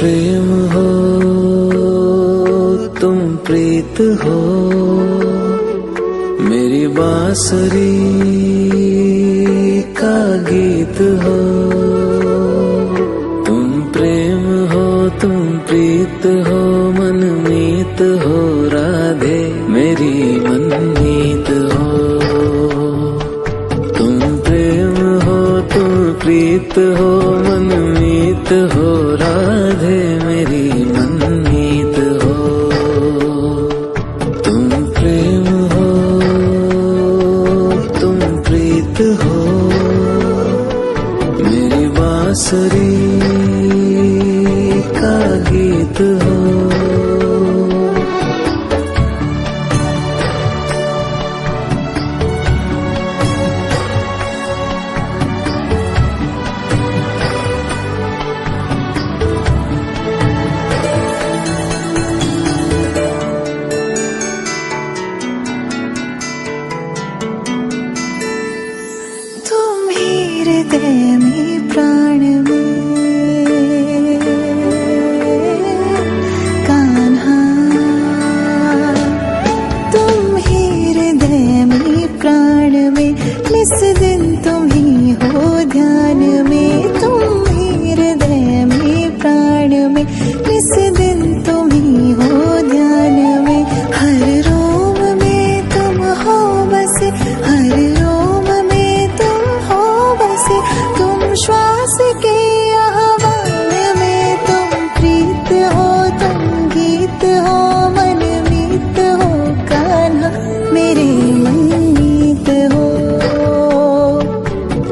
प्रेम हो, तुम प्रीत हो, मेरी बांसुरी का गीत हो। तुम प्रेम हो, तुम प्रीत हो, मनमीत हो राधे मेरी मनमीत हो। तुम प्रेम हो, तुम प्रीत हो, मनमीत हो राधे मेरी मनमीत हो। तुम प्रेम हो, तुम प्रीत हो, मेरी बांसुरी का गीत हो। हृदय में प्राण में कान्हा, तुम ही हृदय में प्राण में, निस दिन तुम ही हो ध्यान में। तुम ही हृदय में प्राण में, निस दिन तुम ही हो ध्यान में। हर रोम में तुम हो बसे, हर रोम में तुम हो बसे। तुम श्वास के आह्वान में, तुम प्रीत हो, तुम गीत हो, मनमीत हो कान्हा मेरे मनमीत हो।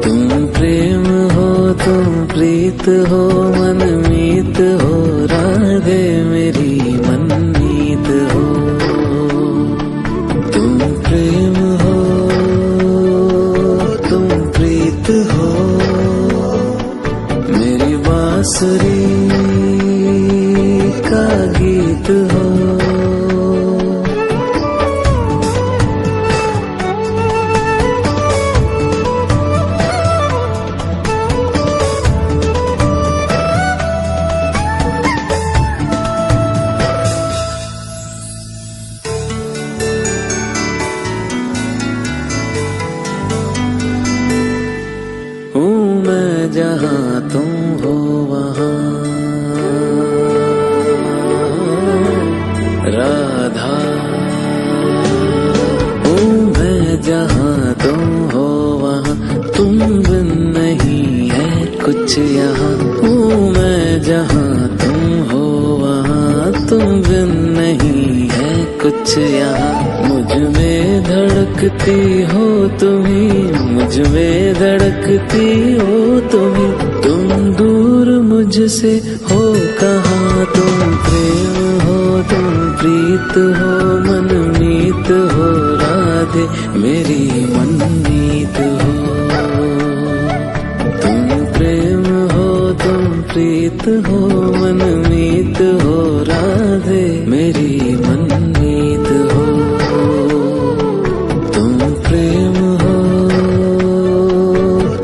तुम प्रेम हो, तुम प्रीत हो, मनमीत हो राधे मेरी मनमीत हो। तुम प्रेम हो, तुम प्रीत हो, मेरी बांसुरी का गीत हो। हूँ मैं जहाँ तुम हो वहाँ राधा। हूँ मैं जहाँ तुम हो वहाँ, तुम बिन नहीं है कुछ यहाँ। हूँ मैं जहाँ तुम हो वहाँ, तुम बिन नहीं है कुछ यहाँ। मुझ में धड़कती हो तुम्ही, मुझ में धड़कती हो तुम्ही। तुम दूर मुझसे हो कहाँ, तुम प्रेम हो, तुम प्रीत हो, मनमीत हो राधे मेरी मनमीत हो। तुम प्रेम हो, तुम प्रीत हो, मनमीत हो राधे मेरी मनमीत हो। तुम प्रेम हो,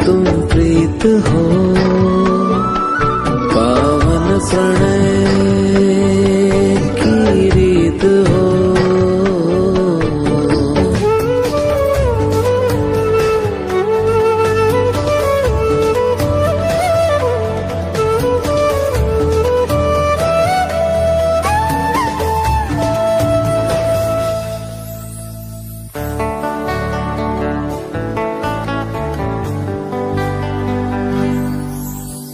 तुम प्रीत हो, पावन प्रणय की रीत हो।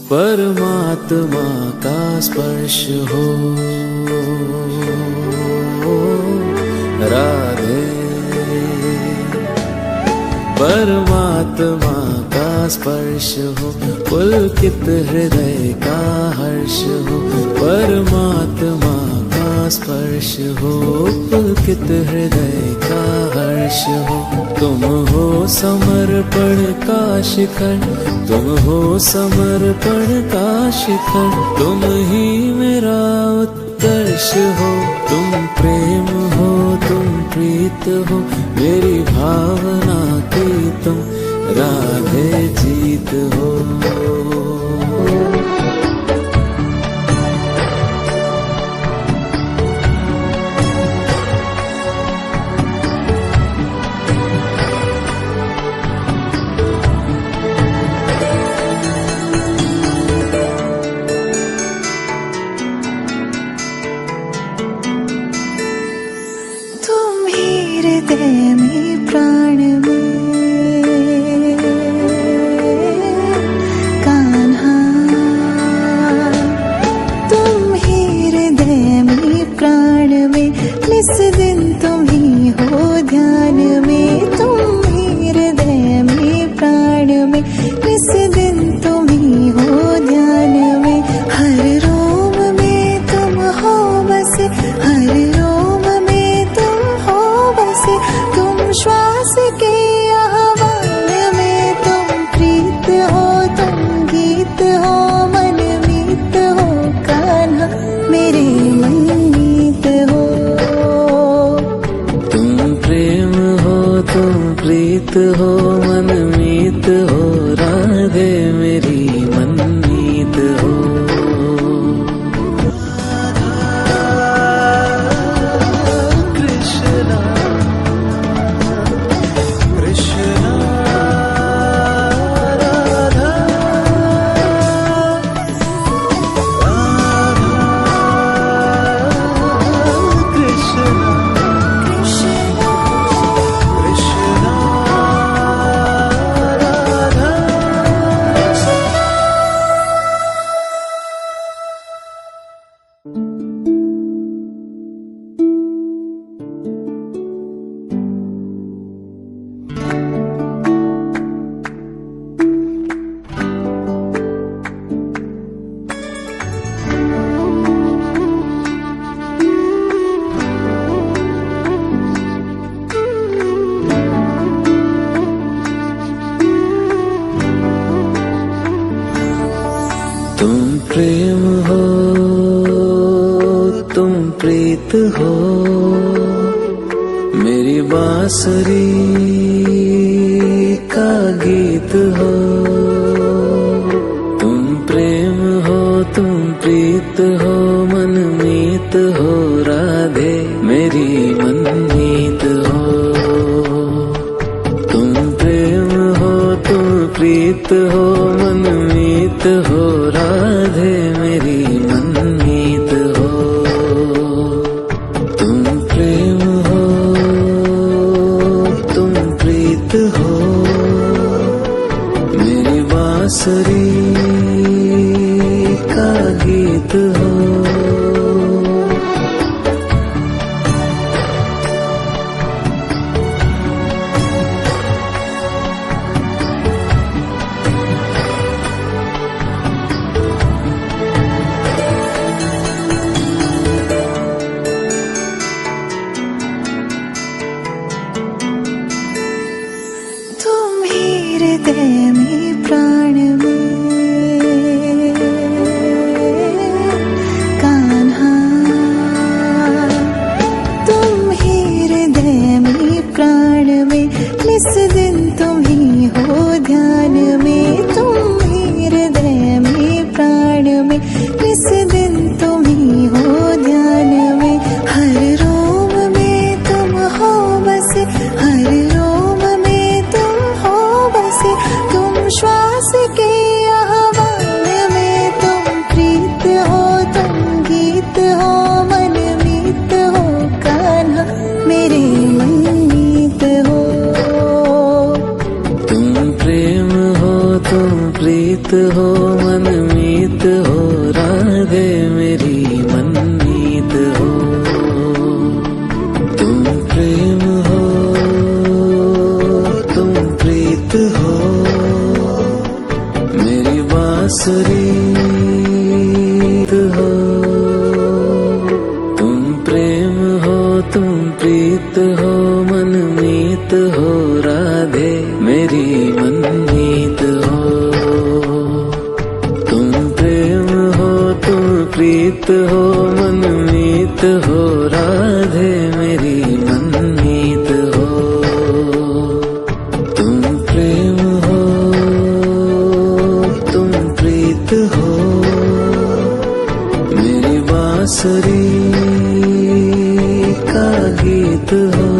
परमात्मा का स्पर्श हो राधे, परमात्मा का स्पर्श हो, पुलकित हृदय का हर्ष हो। परमात्मा का स्पर्श हो, पुलकित हृदय का हर्ष हो। तुम हो समर्पण का शिखर, तुम हो समर्पण का शिखर। तुम ही मेरा उत्कर्ष हो। तुम प्रेम हो, तुम प्रीत हो, मेरी भावना की तुम राधे जीत हो। हृदय में प्राण में कान्हा, तुम ही हृदय में प्राण में, निस दिन तुम ही हो ध्यान में। तुम ही हृदय में प्राण में, निस दिन तुम ही हो ध्यान में। हर रोम में तुम हो बसे, हर रोम में तुम हो बसे। तुम श्वास के आह्वान में, तुम प्रीत हो, तुम गीत हो, मन मीत हो कान्हा, मेरे मनमीत हो। तुम प्रेम हो, तुम प्रीत हो, मनमीत हो, राधे मेरी मनमीत हो। कृष्णा कृष्णा राधा कृष्णा कृष्णा राधा। तुम प्रेम हो, तुम प्रीत हो, मेरी बांसुरी का गीत हो। तुम प्रेम हो, तुम प्रीत हो, मनमीत हो, राधे मेरी मनमीत हो। तुम प्रेम हो, तुम प्रीत हो, मनमीत हो, राधे मेरी मनमीत हो। तुम प्रेम हो, तुम प्रीत हो, मेरी बांसुरी का गीत हो। तुम ही हृदय में प्राण में कान्हा, तुम ही हृदय में प्राण में, निस दिन तुम ही हो ध्यान में। तुम ही हृदय में प्राण में, निस दिन तुम ही हो ध्यान में। हर रोम में तुम हो बसे, हर रोम में तुम हो बसे। तुम श्वास के आह्वान में, तुम प्रीत हो, तुम गीत हो, मन मीत हो कान्हा, मेरे मनमीत हो। तुम प्रेम हो, तुम प्रीत हो, मनमीत हो, राधे मेरी मनमीत हो। तुम प्रेम हो, तुम प्रीत हो, मेरी बांसुरी हो। तुम प्रेम हो, तुम प्रीत हो, मनमीत हो, राधे मेरी मनमीत हो। तुम प्रेम हो, तुम प्रीत हो, मनमीत हो, राधे मेरी मनमीत हो। तुम प्रेम हो, तुम प्रीत हो, मेरी बांसुरी का गीत हो।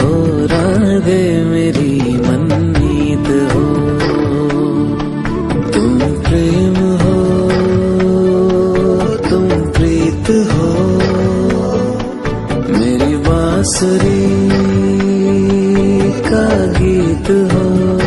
हो राधे मेरी मनमीत हो। तुम प्रेम हो तुम प्रीत हो, मेरी बांसुरी का गीत हो।